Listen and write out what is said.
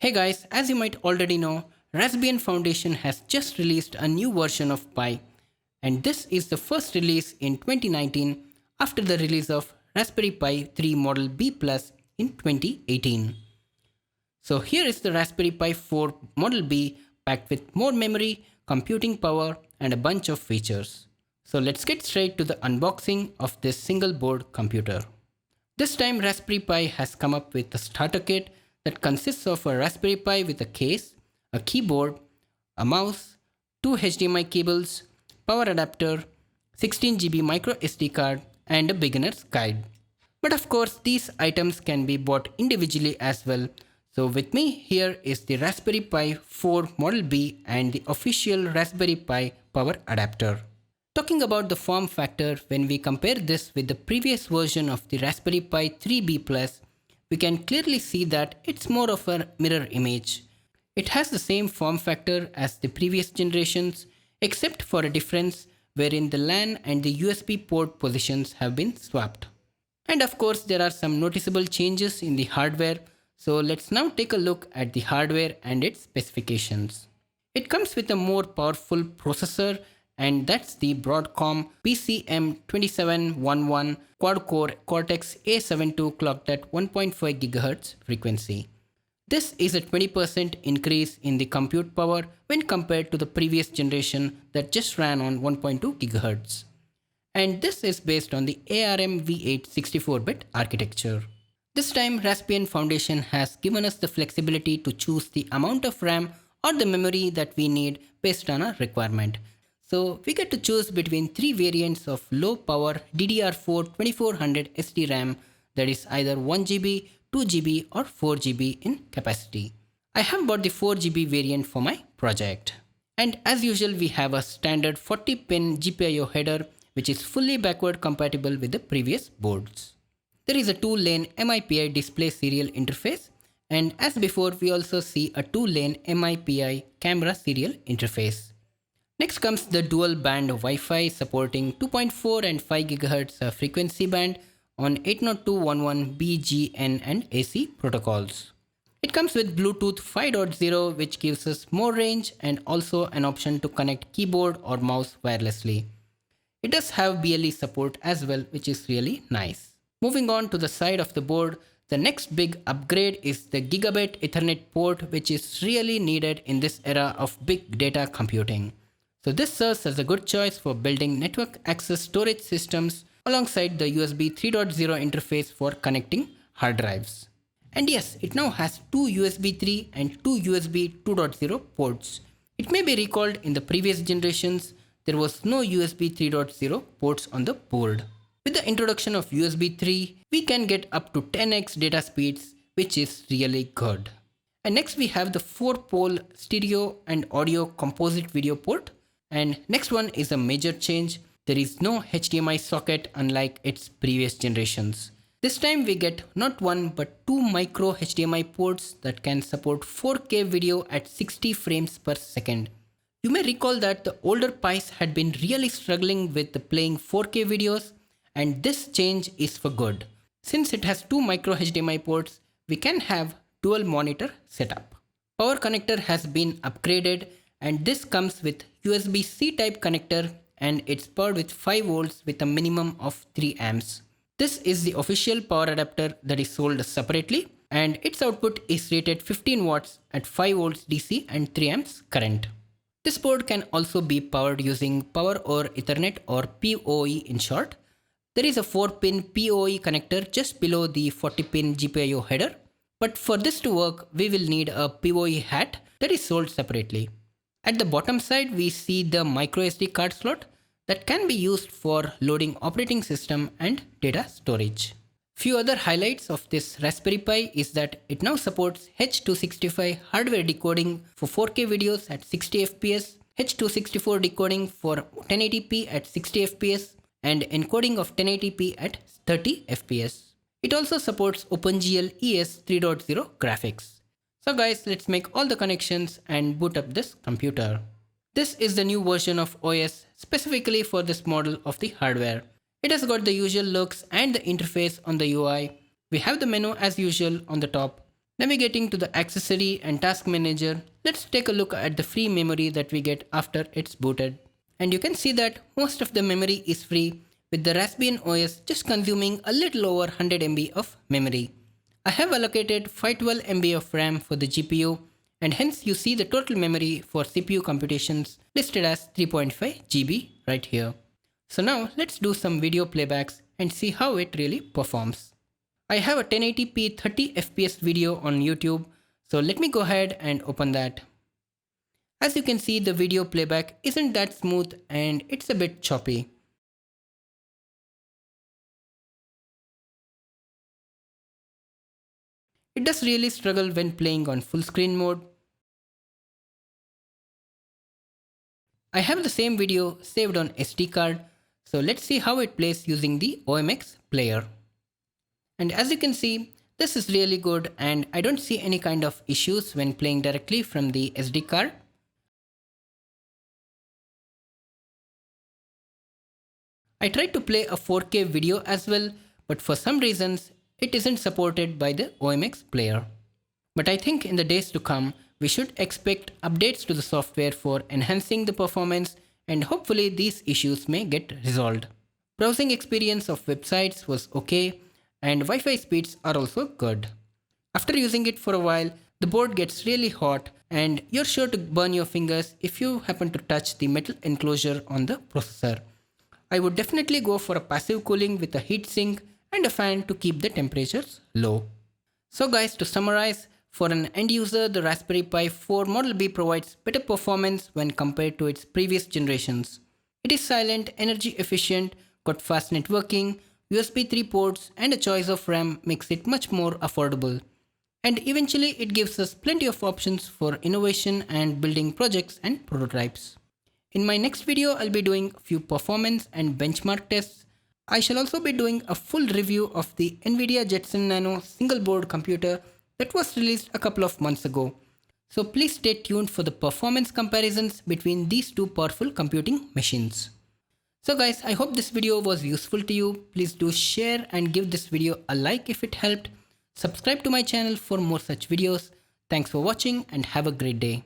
Hey guys, as you might already know, Raspbian Foundation has just released a new version of Pi, and this is the first release in 2019 after the release of Raspberry Pi 3 Model B Plus in 2018. So here is the Raspberry Pi 4 Model B packed with more memory, computing power, and a bunch of features. So let's get straight to the unboxing of this single board computer. This time Raspberry Pi has come up with a starter kit that consists of a Raspberry Pi with a case, a keyboard, a mouse, two HDMI cables, power adapter, 16 GB micro SD card, and a beginner's guide. But of course these items can be bought individually as well. So with me here is the Raspberry Pi 4 Model B and the official Raspberry Pi power adapter. Talking about the form factor, when we compare this with the previous version of the Raspberry Pi 3B Plus, we can clearly see that it's more of a mirror image. It has the same form factor as the previous generations, except for a difference wherein the LAN and the USB port positions have been swapped. And of course there are some noticeable changes in the hardware, so let's now take a look at the hardware and its specifications. It comes with a more powerful processor, and that's the Broadcom PCM2711 quad-core Cortex A72 clocked at 1.5 GHz frequency. This is a 20% increase in the compute power when compared to the previous generation that just ran on 1.2 GHz. And this is based on the ARM V8 64-bit architecture. This time Raspbian Foundation has given us the flexibility to choose the amount of RAM or the memory that we need based on our requirement. So we get to choose between three variants of low power DDR4 2400 SDRAM, that is either 1GB, 2GB or 4GB in capacity. I have bought the 4GB variant for my project. And as usual we have a standard 40-pin GPIO header which is fully backward compatible with the previous boards. There is a 2-lane MIPI display serial interface, and as before we also see a 2-lane MIPI camera serial interface. Next comes the dual band Wi-Fi supporting 2.4 and 5 GHz frequency band on 802.11b, G, N and AC protocols. It comes with Bluetooth 5.0 which gives us more range and also an option to connect keyboard or mouse wirelessly. It does have BLE support as well, which is really nice. Moving on to the side of the board, the next big upgrade is the Gigabit Ethernet port, which is really needed in this era of big data computing. So this serves as a good choice for building network access storage systems alongside the USB 3.0 interface for connecting hard drives. And yes, it now has two USB 3 and two USB 2.0 ports. It may be recalled in the previous generations, there was no USB 3.0 ports on the board. With the introduction of USB 3, we can get up to 10x data speeds, which is really good. And next we have the 4-pole stereo and audio composite video port. And next one is a major change. There is no HDMI socket unlike its previous generations. This time we get not one but two micro HDMI ports that can support 4K video at 60 frames per second. You may recall that the older Pis had been really struggling with the playing 4K videos, and this change is for good. Since it has two micro HDMI ports, we can have dual monitor setup. Power connector has been upgraded, and this comes with USB-C type connector, and it's powered with 5 volts with a minimum of 3 amps. This is the official power adapter that is sold separately, and its output is rated 15 watts at 5 volts DC and 3 amps current. This board can also be powered using Power over Ethernet or PoE in short. There is a 4-pin PoE connector just below the 40-pin GPIO header, but for this to work we will need a PoE hat that is sold separately. At the bottom side we see the microSD card slot that can be used for loading operating system and data storage. Few other highlights of this Raspberry Pi is that it now supports H.265 hardware decoding for 4K videos at 60 fps, H.264 decoding for 1080p at 60 fps, and encoding of 1080p at 30 fps. It also supports OpenGL ES 3.0 graphics. So guys, let's make all the connections and boot up this computer. This is the new version of OS specifically for this model of the hardware. It has got the usual looks and the interface on the UI. We have the menu as usual on the top. Navigating to the accessory and task manager, let's take a look at the free memory that we get after it's booted. And you can see that most of the memory is free, with the Raspbian OS just consuming a little over 100 MB of memory. I have allocated 512 MB of RAM for the GPU, and hence you see the total memory for CPU computations listed as 3.5 GB right here. So now let's do some video playbacks and see how it really performs. I have a 1080p 30 FPS video on YouTube, so let me go ahead and open that. As you can see, the video playback isn't that smooth and it's a bit choppy. It does really struggle when playing on full screen mode. I have the same video saved on SD card, so let's see how it plays using the OMX player. And as you can see, this is really good and I don't see any kind of issues when playing directly from the SD card. I tried to play a 4K video as well, but for some reasons it isn't supported by the OMX player. But I think in the days to come, we should expect updates to the software for enhancing the performance, and hopefully these issues may get resolved. Browsing experience of websites was okay, and Wi-Fi speeds are also good. After using it for a while, the board gets really hot and you're sure to burn your fingers if you happen to touch the metal enclosure on the processor. I would definitely go for a passive cooling with a heatsink and a fan to keep the temperatures low. So guys, to summarize, for an end user, the Raspberry Pi 4 Model B provides better performance when compared to its previous generations. It is silent, energy efficient, got fast networking, USB 3 ports and a choice of RAM makes it much more affordable. And eventually it gives us plenty of options for innovation and building projects and prototypes. In my next video, I'll be doing a few performance and benchmark tests. I shall also be doing a full review of the NVIDIA Jetson Nano single board computer that was released a couple of months ago. So please stay tuned for the performance comparisons between these two powerful computing machines. So guys, I hope this video was useful to you. Please do share and give this video a like if it helped. Subscribe to my channel for more such videos. Thanks for watching and have a great day.